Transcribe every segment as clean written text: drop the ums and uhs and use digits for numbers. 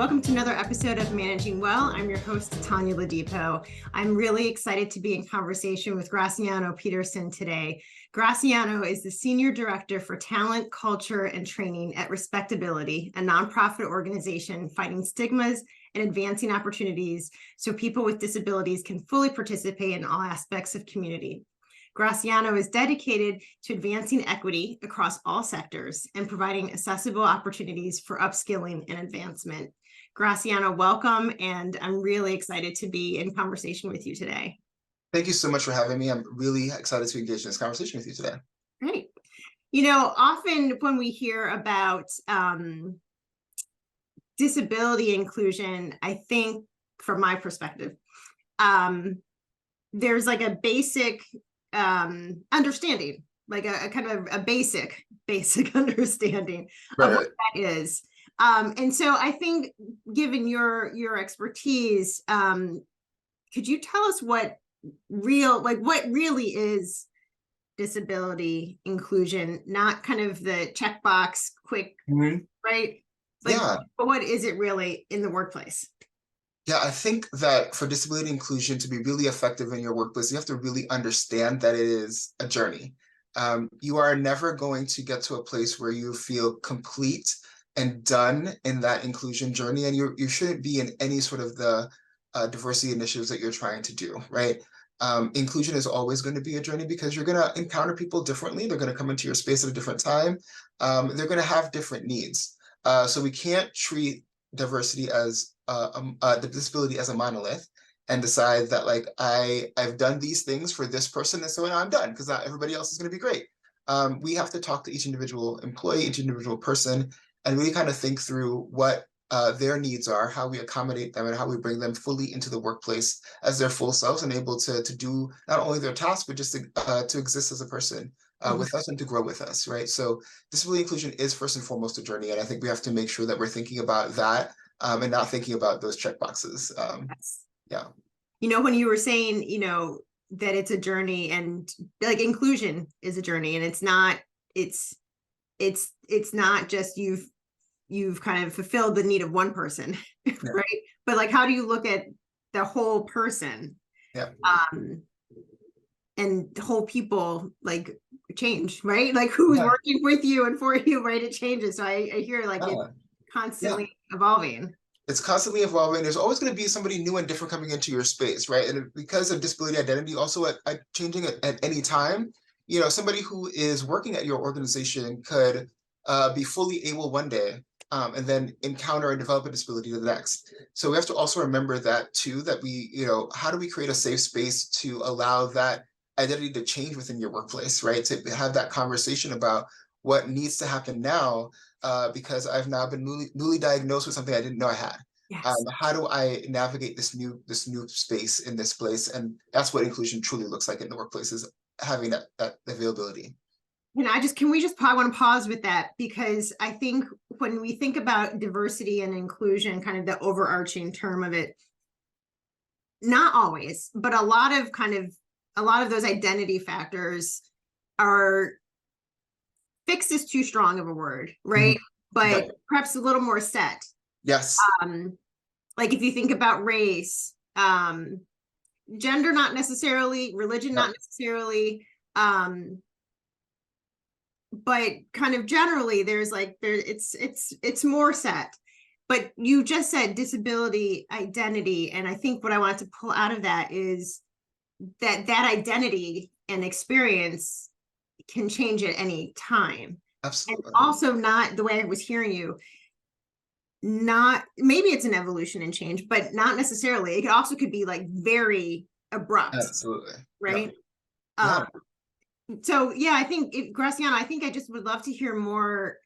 welcome to another episode of Managing Well. I'm your host, Tonya Ladipo. I'm really excited to be in conversation with Graciano Petersen today. Graciano is the Senior Director for Talent, Culture, and Training at RespectAbility, a nonprofit organization fighting stigmas and advancing opportunities so people with disabilities can fully participate in all aspects of community. Graciano is dedicated to advancing equity across all sectors and providing accessible opportunities for upskilling and advancement. Graciano, welcome, and I'm really excited to be in conversation with you today. Thank you so much for having me. I'm really excited to engage in this conversation with you today. Great. You know, often when we hear about disability inclusion, I think from my perspective, there's like a basic understanding, like a kind of a basic understanding of what that is. And so I think, given your expertise, could you tell us what really is disability inclusion, not kind of the checkbox quick, right? Like, yeah. But what is it really in the workplace? Yeah, I think that for disability inclusion to be really effective in your workplace, you have to really understand that it is a journey. You are never going to get to a place where you feel complete and done in that inclusion journey, and you shouldn't be in any sort of the diversity initiatives that you're trying to do, right? Inclusion is always going to be a journey because you're going to encounter people differently. They're going to come into your space at a different time. They're going to have different needs. So we can't treat diversity as the disability as a monolith and decide that, like, I've done these things for this person, and so now I'm done because not everybody else is going to be great. We have to talk to each individual employee, each individual person, and really kind of think through what their needs are, how we accommodate them, and how we bring them fully into the workplace as their full selves and able to do not only their task, but just to exist as a person with us and to grow with us, right? So disability inclusion is first and foremost a journey, and I think we have to make sure that we're thinking about that and not thinking about those check boxes. Yes. Yeah. You know, when you were saying, that it's a journey, and like inclusion is a journey, and it's not just you've kind of fulfilled the need of one person, right? But like, how do you look at the whole person? Yeah. And the whole people like change, right? Like who's working with you and for you, right? It changes. So I hear like it's constantly evolving. It's constantly evolving. There's always going to be somebody new and different coming into your space, right? And because of disability identity, also changing at any time, somebody who is working at your organization could be fully able one day and then encounter and develop a disability the next. So we have to also remember that too, that we, how do we create a safe space to allow that identity to change within your workplace, right? To have that conversation about what needs to happen now because I've now been newly diagnosed with something I didn't know I had. Yes. How do I navigate this new space in this place? And that's what inclusion truly looks like in the workplace, is having that availability. And I want to pause with that, because I think when we think about diversity and inclusion, kind of the overarching term of it, not always, but a lot of those identity factors are, fixed is too strong of a word, right? But perhaps a little more set. Yes. Like if you think about race, gender, not necessarily, religion, not necessarily, but kind of generally it's more set. But you just said disability identity, and I think what I want to pull out of that is that identity and experience can change at any time. Absolutely. And also, not the way I was hearing you, not, maybe it's an evolution and change, but not necessarily. It also could be like very abrupt. Absolutely. Right. Yeah. So yeah, I think Graciano, I think I just would love to hear more.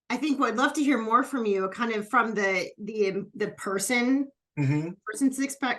I think what I'd love to hear more from you, kind of from the person's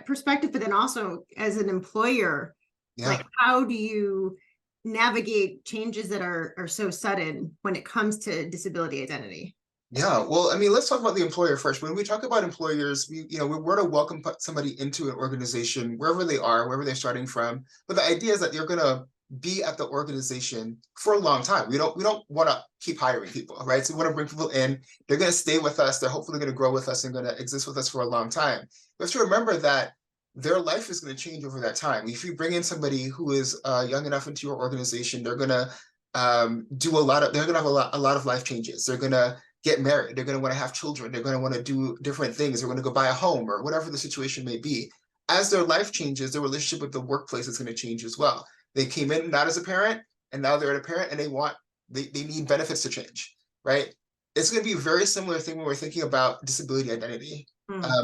perspective, but then also as an employer, like how do you navigate changes that are so sudden when it comes to disability identity? Yeah, well, I mean, let's talk about the employer first. When we talk about employers, we want to welcome somebody into an organization, wherever they are, wherever they're starting from. But the idea is that you're going to be at the organization for a long time. We don't want to keep hiring people, right? So we want to bring people in. They're going to stay with us. They're hopefully going to grow with us and going to exist with us for a long time. We have to remember that their life is going to change over that time. If you bring in somebody who is young enough into your organization, they're going to they're going to have a lot of life changes. They're going to get married. They're going to want to have children. They're going to want to do different things. They're going to go buy a home or whatever the situation may be. As their life changes, their relationship with the workplace is going to change as well. They came in not as a parent, and now they're a parent, and they need benefits to change, right? It's going to be a very similar thing when we're thinking about disability identity,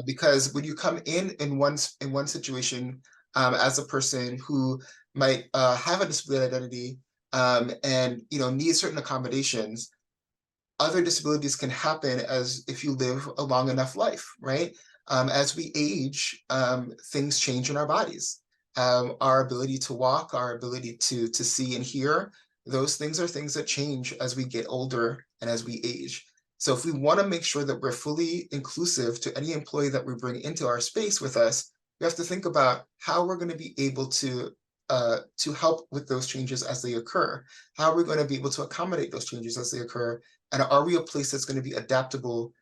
because when you come in one situation as a person who might have a disability identity and need certain accommodations, other disabilities can happen as if you live a long enough life, right? As we age, things change in our bodies. Our ability to walk, our ability to see and hear, those things are things that change as we get older and as we age. So if we want to make sure that we're fully inclusive to any employee that we bring into our space with us, we have to think about how we're going to be able to help with those changes as they occur. How are we going to be able to accommodate those changes as they occur? And are we a place that's going to be adaptable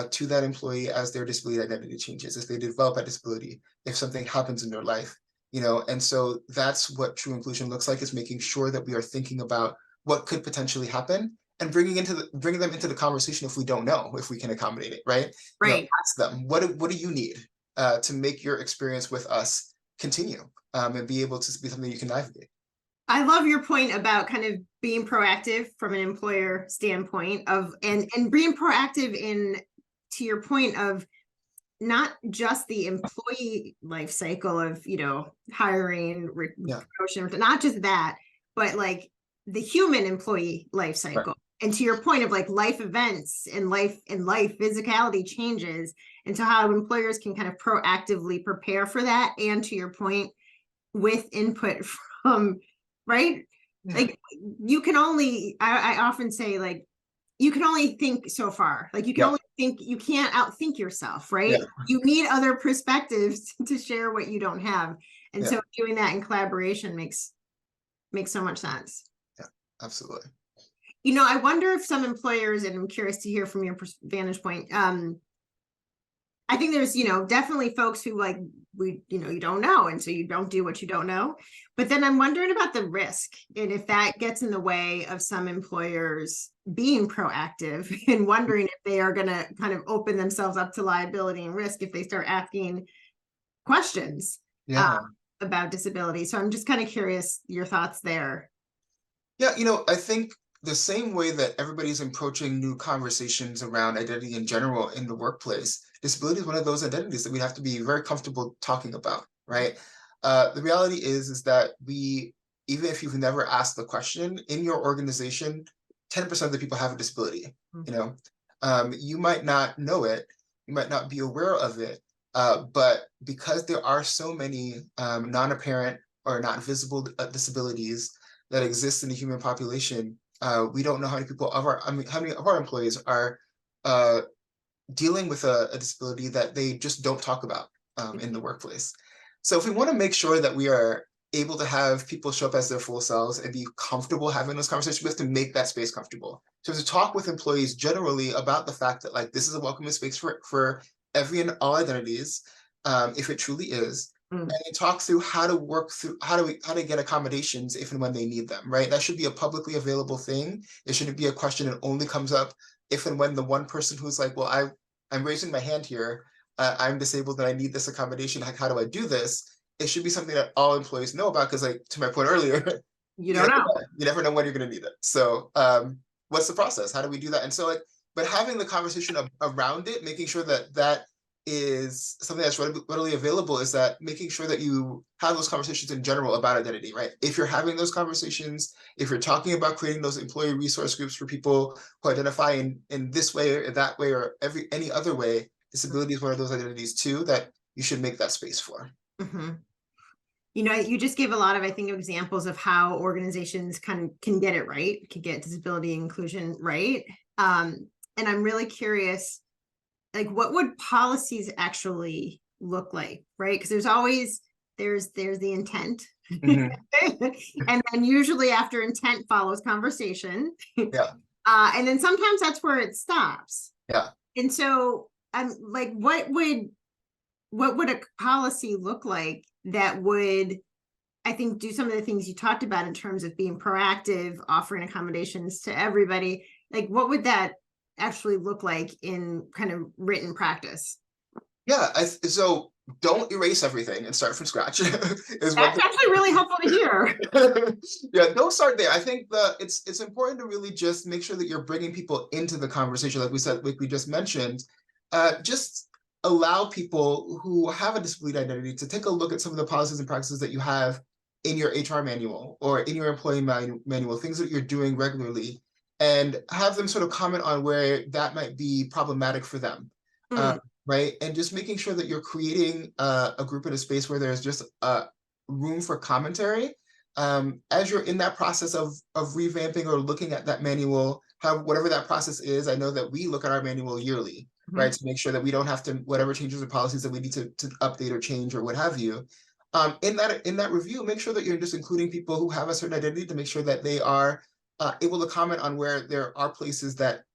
to that employee as their disability identity changes, if they develop a disability, if something happens in their life? And so that's what true inclusion looks like, is making sure that we are thinking about what could potentially happen and bringing them into the conversation if we don't know if we can accommodate it, right? Right. Ask them, what do you need to make your experience with us continue and be able to be something you can navigate. I love your point about kind of being proactive from an employer standpoint of, and being proactive to your point of not just the employee life cycle of, hiring, promotion, not just that, but like the human employee life cycle. Right. And to your point of like life events and life physicality changes, and so how employers can kind of proactively prepare for that. And to your point, with input from, right? Yeah. Like you can only, I often say, like, you can only think so far. Like you can only think, you can't outthink yourself, right? Yeah. You need other perspectives to share what you don't have. And so doing that in collaboration makes so much sense. Yeah, absolutely. I wonder if some employers, and I'm curious to hear from your vantage point, I think there's, definitely folks who like, you don't know. And so you don't do what you don't know. But then I'm wondering about the risk, and if that gets in the way of some employers being proactive, and wondering if they are going to kind of open themselves up to liability and risk if they start asking questions about disability. So I'm just kind of curious your thoughts there. Yeah, I think the same way that everybody's approaching new conversations around identity in general in the workplace, disability is one of those identities that we have to be very comfortable talking about, right? The reality is that even if you've never asked the question in your organization, 10% of the people have a disability. You might not know it, you might not be aware of it, but because there are so many non-apparent or not visible disabilities that exist in the human population, we don't know how many of our employees are dealing with a disability that they just don't talk about in the workplace. So if we want to make sure that we are able to have people show up as their full selves and be comfortable having those conversations, we have to make that space comfortable. So to talk with employees generally about the fact that, like, this is a welcoming space for every and all identities, if it truly is. And talk through how to get accommodations if and when they need them, right? That should be a publicly available thing. It shouldn't be a question that only comes up if and when the one person who's like, well, I'm raising my hand here, I'm disabled and I need this accommodation, how do I do this? It should be something that all employees know about, because, like, to my point earlier, you don't know. You never know when you're going to need it. So what's the process? How do we do that? And so, like, but having the conversation around it, making sure that is something that's readily available, is that making sure that you have those conversations in general about identity, right? If you're having those conversations, if you're talking about creating those employee resource groups for people who identify in this way or that way or any other way, disability is one of those identities too that you should make that space for. Mm-hmm. You just gave a lot of, I think, examples of how organizations can get it right, can get disability inclusion right. And I'm really curious, like, what would policies actually look like, right? Because there's the intent, Mhm. And then usually after intent follows conversation. Yeah, And then sometimes that's where it stops. yeah. And so I'm like, what would a policy look like that would, I think, do some of the things you talked about in terms of being proactive, offering accommodations to everybody? Like, what would that actually look like in kind of written practice? Yeah, so don't erase everything and start from scratch is one That's actually really helpful to hear. thing. Yeah, don't start there. I think it's important to really just make sure that you're bringing people into the conversation, like we said, like we just mentioned. Just allow people who have a disability identity to take a look at some of the policies and practices that you have in your HR manual or in your employee manual, things that you're doing regularly, and have them sort of comment on where that might be problematic for them. Mm. Right? And just making sure that you're creating a group in a space where there's just room for commentary. As you're in that process of revamping or looking at that manual, whatever that process is, I know that we look at our manual yearly, right? To make sure that we don't have to, whatever changes or policies that we need to update or change or what have you. In that review, make sure that you're just including people who have a certain identity to make sure that they are able to comment on where there are places that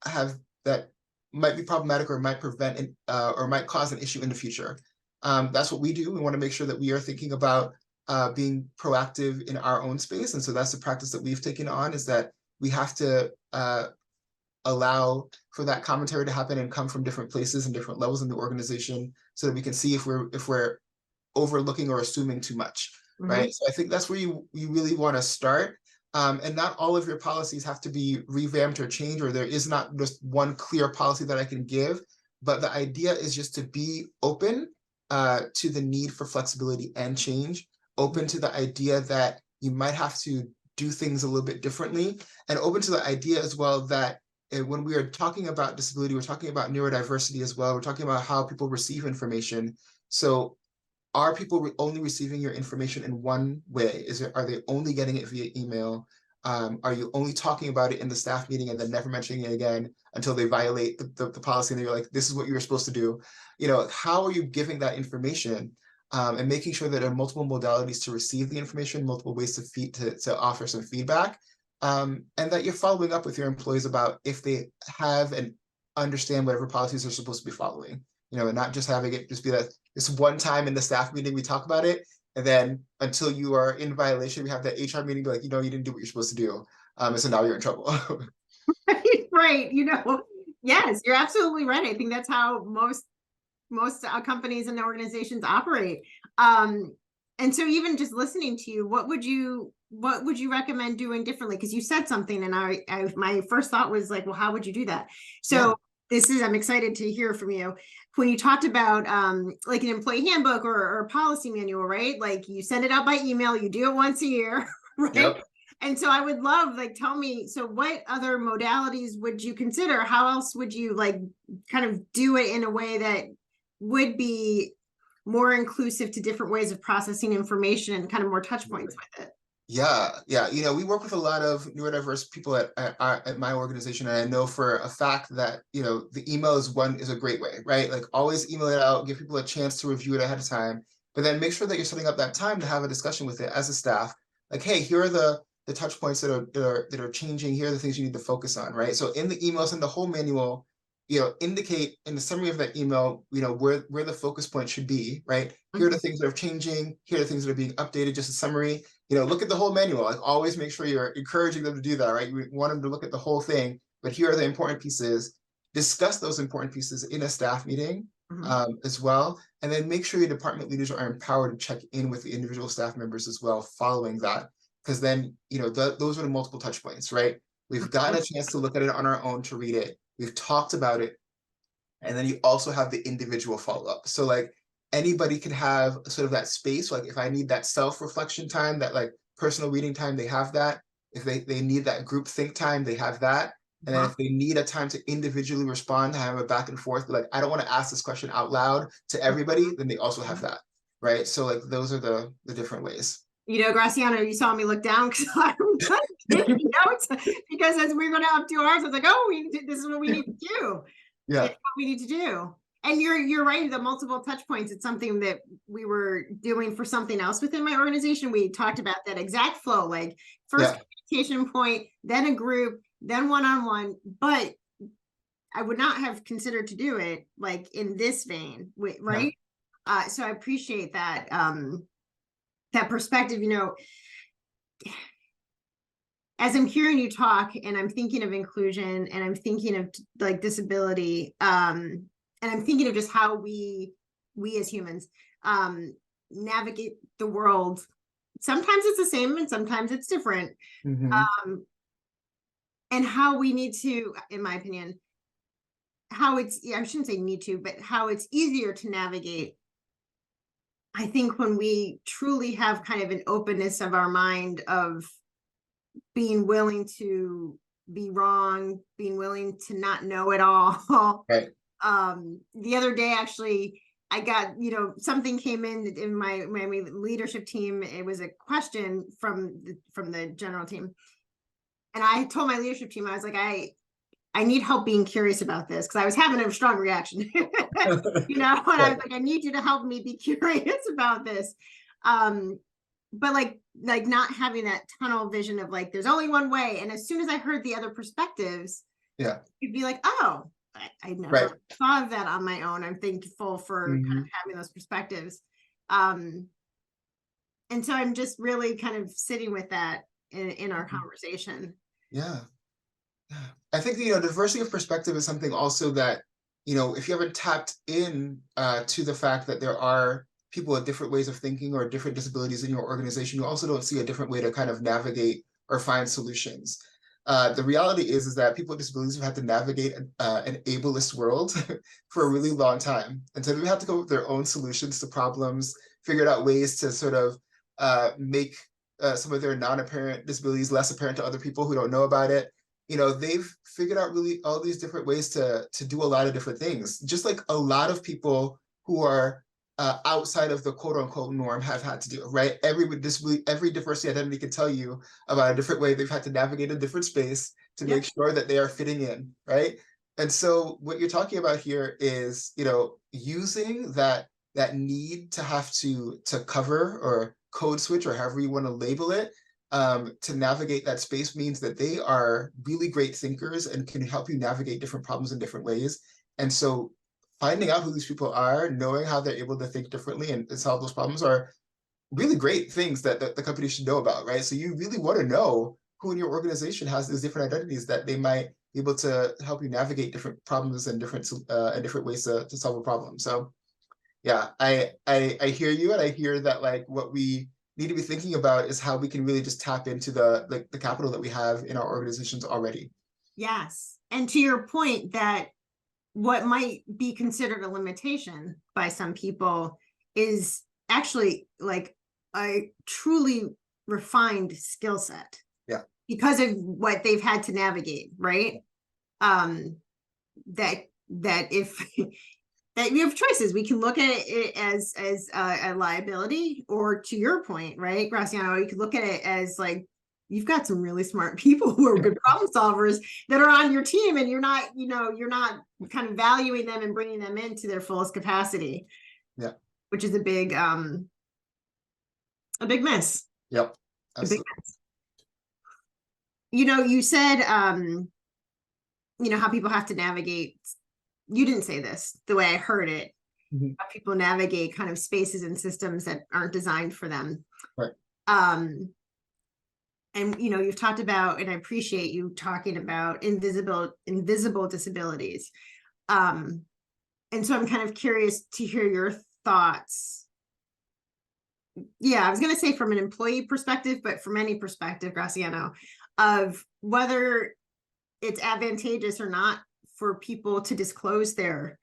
might be problematic or might prevent or might cause an issue in the future. That's what we do. We want to make sure that we are thinking about being proactive in our own space. And so that's the practice that we've taken on, is that we have to allow for that commentary to happen and come from different places and different levels in the organization, so that we can see if we're overlooking or assuming too much, right? So I think that's where you really want to start. And not all of your policies have to be revamped or changed, or there is not just one clear policy that I can give. But the idea is just to be open to the need for flexibility and change, open to the idea that you might have to do things a little bit differently, and open to the idea as well that when we are talking about disability, we're talking about neurodiversity as well. We're talking about how people receive information. So are people only receiving your information in one way? Are they only getting it via email? Are you only talking about it in the staff meeting and then never mentioning it again until they violate the policy and you're like, this is what you were supposed to do? How are you giving that information? And making sure that there are multiple modalities to receive the information, multiple ways to offer some feedback, and that you're following up with your employees about if they have and understand whatever policies they're supposed to be following. And not just having it just be that this one time in the staff meeting we talk about it, and then until you are in violation, we have that HR meeting, be like, you didn't do what you're supposed to do, and so now you're in trouble. Right. Yes, you're absolutely right. I think that's how most companies and organizations operate. And so even just listening to you, what would you recommend doing differently? Because you said something, and I my first thought was like, well, how would you do that? So I'm excited to hear from you. When you talked about like an employee handbook or policy manual, right? Like you send it out by email, you do it once a year, right? Yep. And so I would love, tell me, so what other modalities would you consider? How else would you kind of do it in a way that would be more inclusive to different ways of processing information and kind of more touch points with it? Yeah. We work with a lot of neurodiverse people at my organization, and I know for a fact that the email is a great way, right? Like always email it out, give people a chance to review it ahead of time, but then make sure that you're setting up that time to have a discussion with it as a staff. Like, hey, here are the touch points that are changing. Here are the things you need to focus on, right? So in the emails and the whole manual, indicate in the summary of that email, where the focus point should be, right? Here are the things that are changing. Here are the things that are being updated. Just a summary. Look at the whole manual. Like always make sure you're encouraging them to do that, right? You want them to look at the whole thing, but here are the important pieces. Discuss those important pieces in a staff meeting as well. And then make sure your department leaders are empowered to check in with the individual staff members as well following that. Because then, those are the multiple touch points, right? We've gotten a chance to look at it on our own, to read it. We've talked about it. And then you also have the individual follow-up. So anybody can have sort of that space. Like if I need that self-reflection time, that personal reading time, they have that. If they need that group think time, they have that. And then if they need a time to individually respond, to have a back and forth, I don't want to ask this question out loud to everybody, then they also have that, right? So those are the different ways. Graciano, you saw me look down because I'm taking notes, because as we were going to do ours, I was like, oh, this is what we need to do. Yeah. It's what we need to do. And you're right, the multiple touch points, it's something that we were doing for something else within my organization. We talked about that exact flow, like first communication point, then a group, then one-on-one, but I would not have considered to do it like in this vein, right? So I appreciate that that perspective. You know, as I'm hearing you talk and I'm thinking of inclusion and I'm thinking of like disability, and I'm thinking of just how we as humans navigate the world. Sometimes it's the same and sometimes it's different. And how we need to, in my opinion, how it's, I shouldn't say need to, but how it's easier to navigate. I think when we truly have kind of an openness of our mind of being willing to be wrong, being willing to not know it all. Right. The other day, actually, I got, something came in my leadership team. It was a question from the general team. And I told my leadership team, I was like, I need help being curious about this because I was having a strong reaction, and I was like, I need you to help me be curious about this. But like not having that tunnel vision of like, there's only one way. And as soon as I heard the other perspectives, you'd be like, oh, I never thought of that on my own. I'm thankful for kind of having those perspectives. And so I'm just really kind of sitting with that in our conversation. Yeah. I think, diversity of perspective is something also that, if you haven't tapped in to the fact that there are people with different ways of thinking or different disabilities in your organization, you also don't see a different way to kind of navigate or find solutions. The reality is that people with disabilities have had to navigate an ableist world for a really long time. And so they've had to come up with their own solutions to problems, figured out ways to sort of make some of their non-apparent disabilities less apparent to other people who don't know about it. They've figured out really all these different ways to do a lot of different things, just like a lot of people who are outside of the quote unquote norm have had to do, right? Every diversity identity can tell you about a different way they've had to navigate a different space to make sure that they are fitting in, right? And so what you're talking about here is, using that need to have to cover or code switch or however you want to label it, to navigate that space means that they are really great thinkers and can help you navigate different problems in different ways. And so finding out who these people are, knowing how they're able to think differently and solve those problems are really great things that the company should know about, right? So you really want to know who in your organization has these different identities that they might be able to help you navigate different problems and different ways to solve a problem. So yeah, I hear you, and I hear that like what we need to be thinking about is how we can really just tap into the capital that we have in our organizations already. Yes. And to your point that what might be considered a limitation by some people is actually like a truly refined skill set. Yeah. Because of what they've had to navigate, right? That if that you have choices, we can look at it as a liability, or to your point, right, Graciano, you could look at it as like, you've got some really smart people who are good problem solvers that are on your team, and you're not kind of valuing them and bringing them into their fullest capacity. Yeah. Which is a big miss. Yep. Absolutely. A big miss. You said, how people have to navigate. You didn't say this the way I heard it. How people navigate kind of spaces and systems that aren't designed for them. Right. And you've talked about, and I appreciate you talking about invisible disabilities. And so I'm kind of curious to hear your thoughts. Yeah, I was going to say from an employee perspective, but from any perspective, Graciano, of whether it's advantageous or not for people to disclose their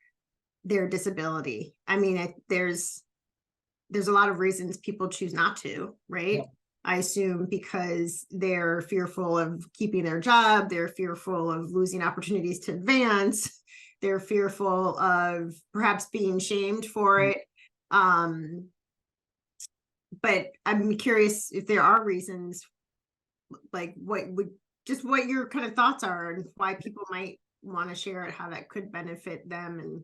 disability. I mean, there's a lot of reasons people choose not to, right? Yeah. I assume because they're fearful of keeping their job, they're fearful of losing opportunities to advance, they're fearful of perhaps being shamed for it. But I'm curious if there are reasons, like what your kind of thoughts are and why people might want to share it, how that could benefit them, and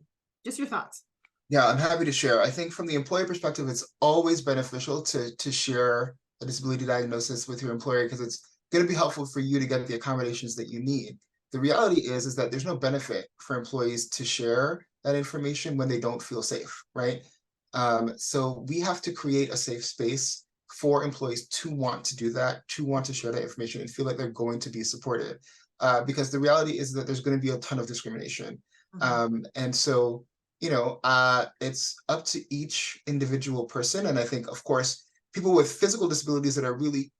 Just your thoughts. Yeah, I'm happy to share. I think from the employer perspective, it's always beneficial to share a disability diagnosis with your employer because it's going to be helpful for you to get the accommodations that you need. The reality is that there's no benefit for employees to share that information when they don't feel safe, right? So we have to create a safe space for employees to want to do that, to want to share that information and feel like they're going to be supported. Because the reality is that there's going to be a ton of discrimination. And so it's up to each individual person. And I think, of course, people with physical disabilities that are really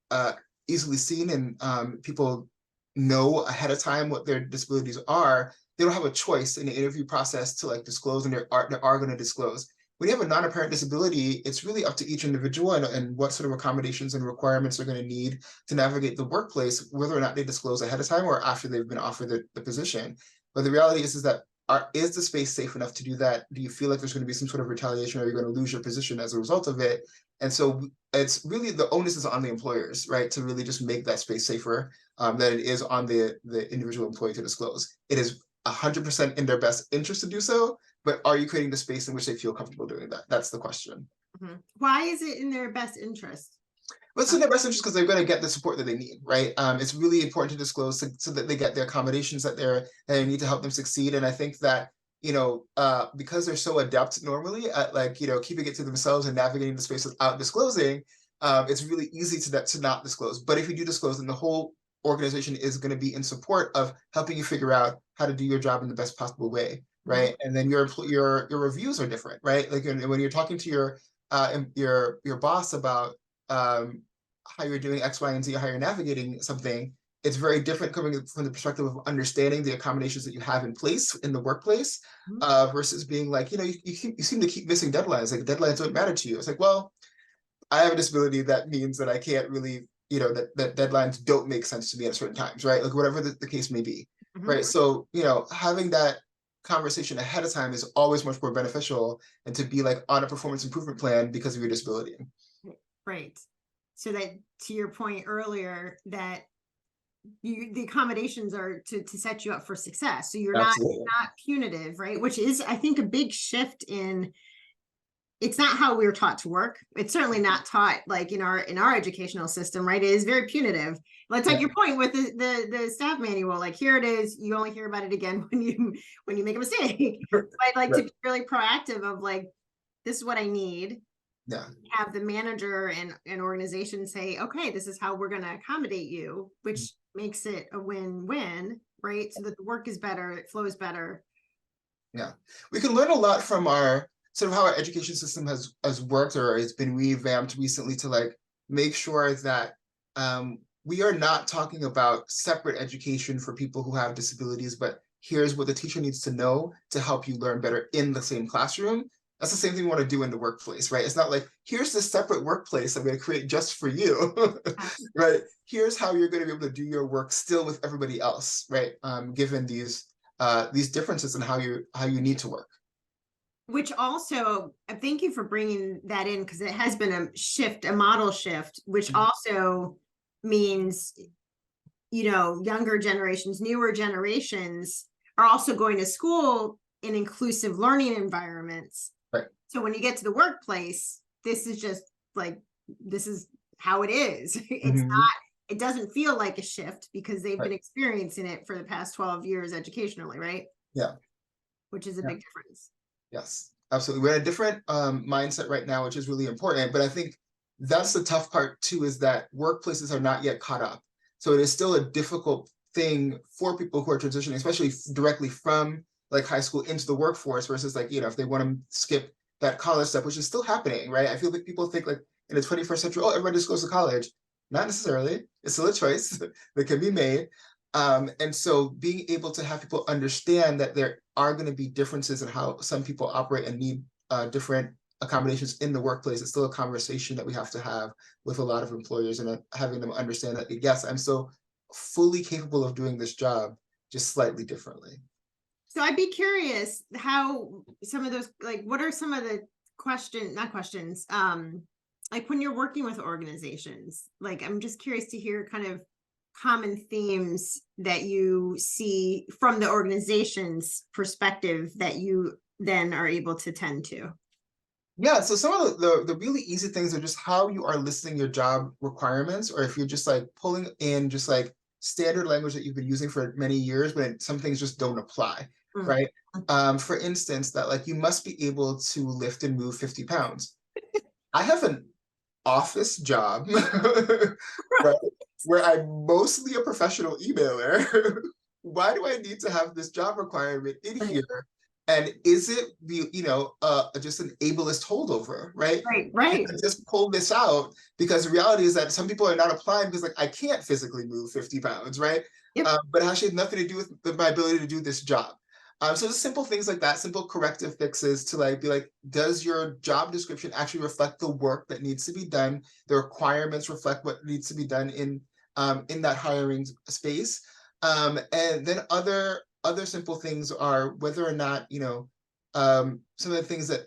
easily seen and people know ahead of time what their disabilities are, they don't have a choice in the interview process to like disclose, and they are going to disclose. When you have a non-apparent disability, it's really up to each individual and what sort of accommodations and requirements they're going to need to navigate the workplace, whether or not they disclose ahead of time or after they've been offered the position. But the reality is that is the space safe enough to do that? Do you feel like there's going to be some sort of retaliation or you're going to lose your position as a result of it? And so it's really the onus is on the employers, right, to really just make that space safer than it is on the individual employee to disclose. It is 100% in their best interest to do so, but are you creating the space in which they feel comfortable doing that? That's the question. Why is it in their best interest? Well, it's in their best interest because they're going to get the support that they need, right? It's really important to disclose so that they get the accommodations that they need to help them succeed. And I think that, because they're so adept normally at keeping it to themselves and navigating the space without disclosing, it's really easy to not disclose. But if you do disclose, then the whole organization is going to be in support of helping you figure out how to do your job in the best possible way, right? And then your reviews are different, right? Like when you're talking to your boss about how you're doing X, Y, and Z, how you're navigating something, it's very different coming from the perspective of understanding the accommodations that you have in place in the workplace versus being like, you seem to keep missing deadlines. Like deadlines don't matter to you. It's like, well, I have a disability that means that I can't really, that deadlines don't make sense to me at certain times, right? Like whatever the case may be, right? So, having that conversation ahead of time is always much more beneficial and to be like on a performance improvement plan because of your disability. Right. So that to your point earlier that the accommodations are to set you up for success. So you're not punitive, right? Which is, I think, a big shift in, it's not how we're taught to work. It's certainly not taught like in our educational system, right? It is very punitive. Let's take your point with the staff manual. Like here it is, you only hear about it again when you make a mistake. I'd like to be really proactive of like, this is what I need. Have the manager and organization say, okay, this is how we're going to accommodate you, which makes it a win-win, right? So that the work is better, it flows better. Yeah, we can learn a lot from our sort of how our education system has worked or has been revamped recently to like make sure that we are not talking about separate education for people who have disabilities, but here's what the teacher needs to know to help you learn better in the same classroom. That's the same thing we want to do in the workplace, right? It's not like, here's this separate workplace I'm going to create just for you, right? Here's how you're going to be able to do your work still with everybody else, right? Given these differences in how you need to work. Which also, thank you for bringing that in because it has been a model shift, which also means, younger generations, newer generations are also going to school in inclusive learning environments. Right. So when you get to the workplace, this is just like, this is how it is. It's not, it doesn't feel like a shift because they've been experiencing it for the past 12 years educationally, right? Yeah. Which is a big difference. Yes, absolutely. We're in a different mindset right now, which is really important. But I think that's the tough part too, is that workplaces are not yet caught up. So it is still a difficult thing for people who are transitioning, especially directly from like high school into the workforce versus like, if they want to skip that college step, which is still happening, right? I feel like people think like in the 21st century, oh, everybody just goes to college. Not necessarily. It's still a choice that can be made. And so being able to have people understand that there are going to be differences in how some people operate and need different accommodations in the workplace is still a conversation that we have to have with a lot of employers and having them understand that, yes, I'm still fully capable of doing this job, just slightly differently. So I'd be curious how some of those, like, what are some of the like when you're working with organizations, like, I'm just curious to hear kind of common themes that you see from the organization's perspective that you then are able to tend to? Yeah, so some of the really easy things are just how you are listing your job requirements, or if you're just like pulling in just like standard language that you've been using for many years, but some things just don't apply, Mm. right? For instance, that like you must be able to lift and move 50 pounds. I have an office job, right, where I'm mostly a professional emailer. Why do I need to have this job requirement in Right, here? And is it just an ableist holdover, right? right, Can right. I just pull this out? Because the reality is that some people are not applying because like I can't physically move 50 pounds, right? Yep. But it actually has nothing to do with my ability to do this job. So just simple things like that, simple corrective fixes to like be like, does your job description actually reflect the work that needs to be done? The requirements reflect what needs to be done in that hiring space. And then other simple things are whether or not, some of the things that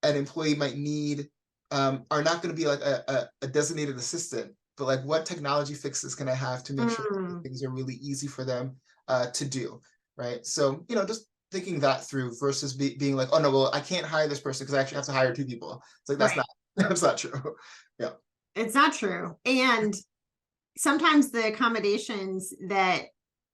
an employee might need are not going to be like a designated assistant, but like what technology fixes can I have to make sure that things are really easy for them to do, right? So, just thinking that through versus being like, oh no, well, I can't hire this person because I actually have to hire two people. It's like, that's Right. not, that's not true. Yeah. It's not true. And sometimes the accommodations that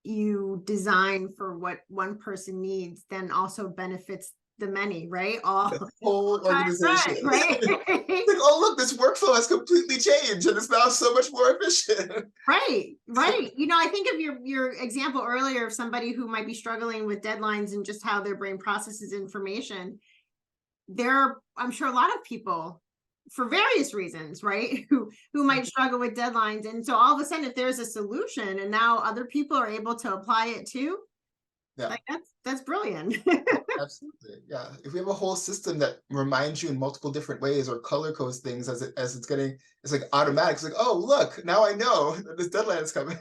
you design for what one person needs then also benefits the many, right? All The whole times, organization. right? Like, oh look, this workflow has completely changed and it's now so much more efficient. Right, right. I think of your example earlier of somebody who might be struggling with deadlines and just how their brain processes information. I'm sure a lot of people for various reasons, right? Who might struggle with deadlines. And so all of a sudden, if there's a solution and now other people are able to apply it too, Yeah. like that's brilliant. Absolutely. Yeah. If we have a whole system that reminds you in multiple different ways or color codes things it's like automatic. It's like, oh look, now I know that this deadline is coming.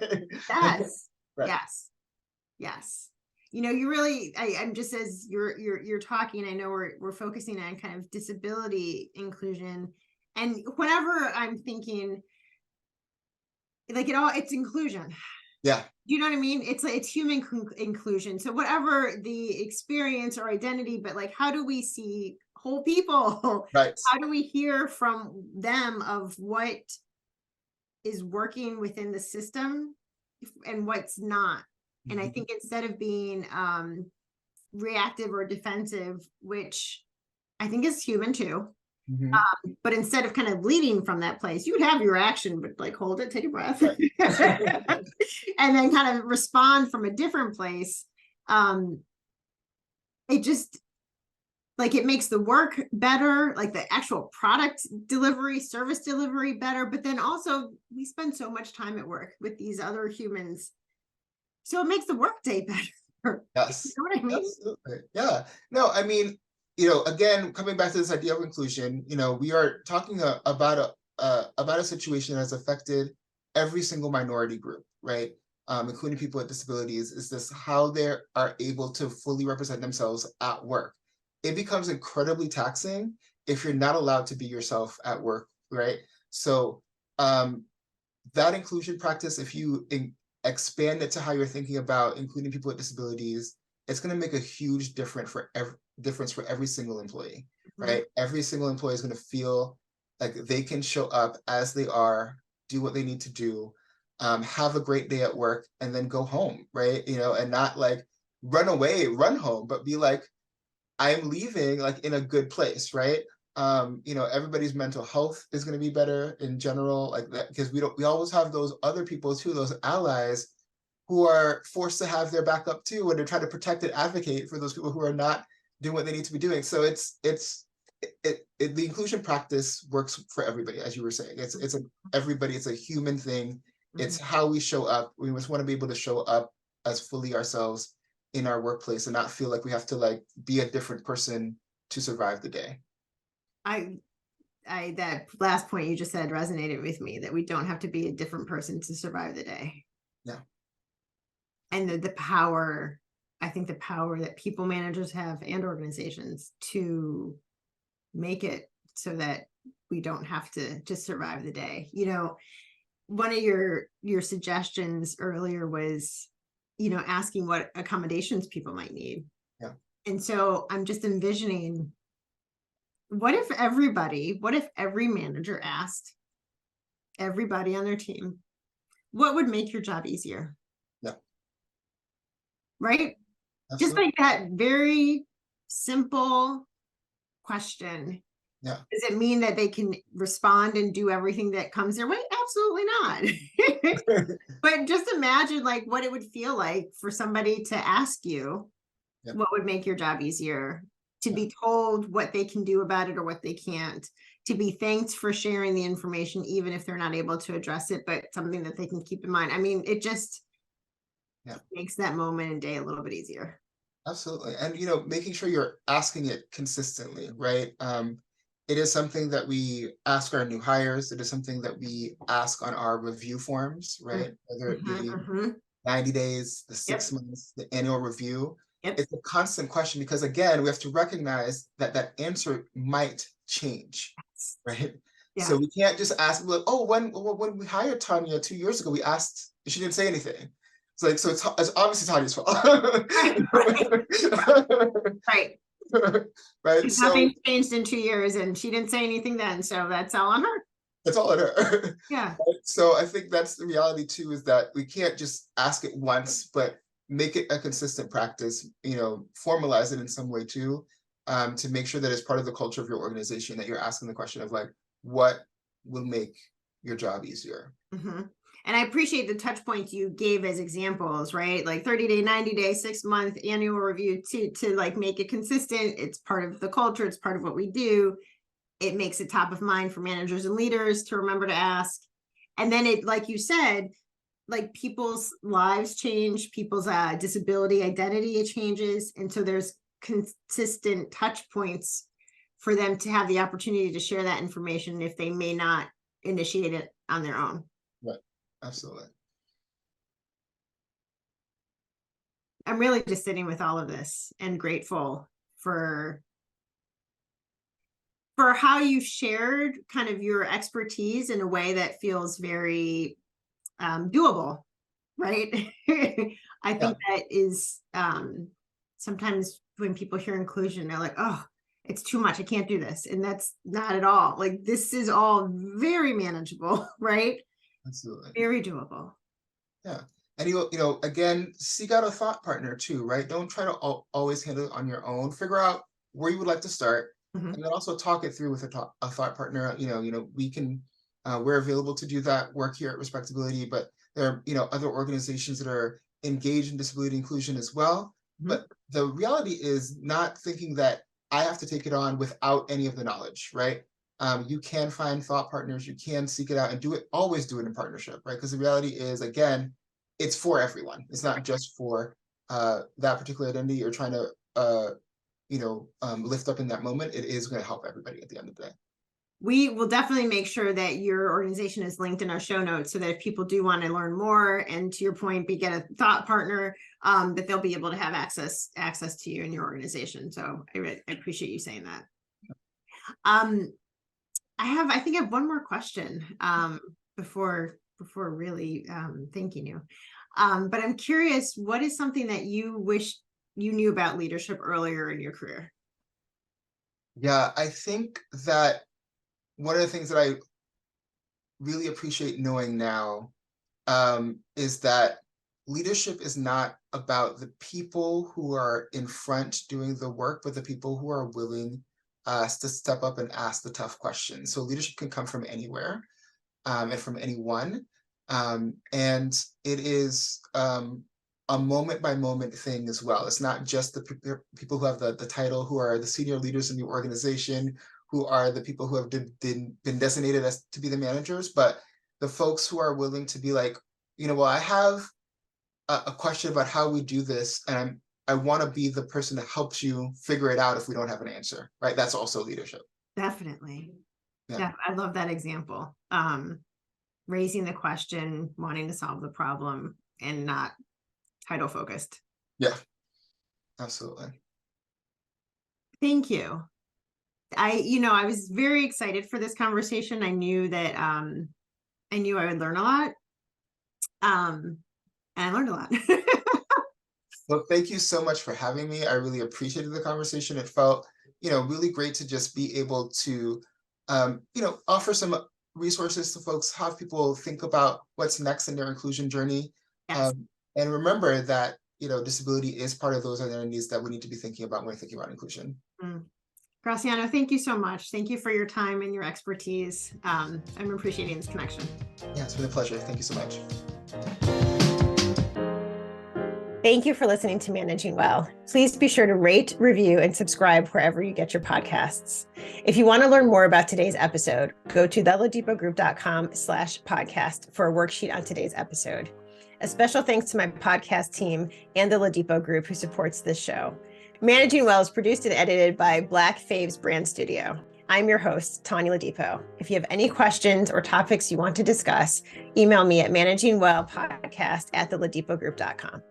Yes. Right. Yes. Yes. You really, I'm just as you're talking, I know we're focusing on kind of disability inclusion. And whenever I'm thinking like it's inclusion. Yeah. Do you know what I mean? It's human inclusion. So whatever the experience or identity, but like, how do we see whole people? Right. How do we hear from them of what is working within the system and what's not? And I think instead of being reactive or defensive, which I think is human too, but instead of kind of leading from that place, you would have your action, but like hold it, take a breath, Right. and then kind of respond from a different place. It just like it makes the work better, like the actual product delivery, service delivery better. But then also we spend so much time at work with these other humans. So it makes the workday better. Yes. You know what I mean? Absolutely. Yeah. No, I mean, again, coming back to this idea of inclusion, we are talking about a situation that's affected every single minority group, right? Including people with disabilities, is this how they are able to fully represent themselves at work. It becomes incredibly taxing if you're not allowed to be yourself at work, right? So that inclusion practice, if you expand it to how you're thinking about including people with disabilities, it's going to make a huge difference for every single employee, right? Every single employee is going to feel like they can show up as they are, do what they need to do, have a great day at work, and then go home, right? And not like run away, run home, but be like, I'm leaving like in a good place, right? Everybody's mental health is going to be better in general, like that, because we always have those other people too, those allies who are forced to have their backup too, and they're trying to protect and advocate for those people who are not doing what they need to be doing. So the inclusion practice works for everybody, as you were saying. Everybody. It's a human thing. It's how we show up. We just want to be able to show up as fully ourselves in our workplace and not feel like we have to like be a different person to survive the day. That last point you just said resonated with me, that we don't have to be a different person to survive the day. Yeah. And the power, I think the power that people managers have and organizations to make it so that we don't have to just survive the day. One of your suggestions earlier was, asking what accommodations people might need. Yeah. And so I'm just envisioning, what if every manager asked everybody on their team, what would make your job easier? Yeah. Right? Just Absolutely. like that very simple question. Yeah. Does it mean that they can respond and do everything that comes their way? Absolutely not. But just imagine like what it would feel like for somebody to ask you Yeah. what would make your job easier, to Yeah. be told what they can do about it or what they can't, to be thanked for sharing the information, even if they're not able to address it, but something that they can keep in mind. I mean, it just makes that moment and day a little bit easier. Absolutely. And making sure you're asking it consistently, right? It is something that we ask our new hires. It is something that we ask on our review forms, right? Whether it be 90 days, the 6 months, the annual review. Yep. It's a constant question because, again, we have to recognize that that answer might change, right? Yeah. So we can't just ask, like, oh, when we hired Tonya 2 years ago, we asked, she didn't say anything. It's like, so it's obviously Tanya's fault. Right. Right. So Nothing's changed in 2 years and she didn't say anything then. So that's all on her. that's all on her. Yeah. So I think that's the reality too, is that we can't just ask it once, but make it a consistent practice, formalize it in some way too, to make sure that it's part of the culture of your organization, that you're asking the question of like, what will make your job easier? And I appreciate the touch points you gave as examples, right? Like 30-day, 90-day, 6-month annual review to like make it consistent. It's part of the culture. It's part of what we do. It makes it top of mind for managers and leaders to remember to ask. And then it, like you said, like people's lives change, people's disability identity changes. And so there's consistent touch points for them to have the opportunity to share that information if they may not initiate it on their own. Right. Absolutely. I'm really just sitting with all of this and grateful for how you shared kind of your expertise in a way that feels very doable, right? I think that is sometimes when people hear inclusion, they're like, oh, it's too much. I can't do this. And that's not at all. Like, this is all very manageable, right? Absolutely. Very doable. Yeah. And again, seek out a thought partner too, right? Don't try to always handle it on your own. Figure out where you would like to start, and then also talk it through with a thought partner. We can, we're available to do that work here at RespectAbility, but there are other organizations that are engaged in disability inclusion as well. But the reality is not thinking that I have to take it on without any of the knowledge, right? You can find thought partners, you can seek it out and always do it in partnership, right? Because the reality is, again, it's for everyone. It's not just for that particular identity you're trying to, lift up in that moment. It is going to help everybody at the end of the day. We will definitely make sure that your organization is linked in our show notes so that if people do want to learn more, and to your point, get a thought partner, that they'll be able to have access to you and your organization. So I appreciate you saying that. I think I have one more question before really thanking you. But I'm curious, what is something that you wish you knew about leadership earlier in your career? Yeah, I think that one of the things that I really appreciate knowing now is that leadership is not about the people who are in front doing the work, but the people who are willing to step up and ask the tough questions. So leadership can come from anywhere and from anyone. And it is a moment by moment thing as well. It's not just the people who have the title, who are the senior leaders in the organization, who are the people who have been designated as to be the managers, but the folks who are willing to be like, well, I have a question about how we do this, and I want to be the person that helps you figure it out if we don't have an answer, right? That's also leadership. Definitely. Yeah. I love that example. Raising the question, wanting to solve the problem, and not title focused. Yeah, absolutely. Thank you. I was very excited for this conversation. I knew that I would learn a lot. And I learned a lot. Well, thank you so much for having me. I really appreciated the conversation. It felt, really great to just be able to, offer some resources to folks, have people think about what's next in their inclusion journey. Yes. And remember that, disability is part of those identities that we need to be thinking about when we're thinking about inclusion. Mm. Graciano, thank you so much. Thank you for your time and your expertise. I'm appreciating this connection. Yeah, it's been a pleasure. Thank you so much. Thank you for listening to Managing Well. Please be sure to rate, review, and subscribe wherever you get your podcasts. If you want to learn more about today's episode, go to theladipogroup.com/podcast for a worksheet on today's episode. A special thanks to my podcast team and the Ladipo Group who supports this show. Managing Well is produced and edited by Black Faves Brand Studio. I'm your host, Tonya Ladipo. If you have any questions or topics you want to discuss, email me at managingwellpodcast@theladipogroup.com.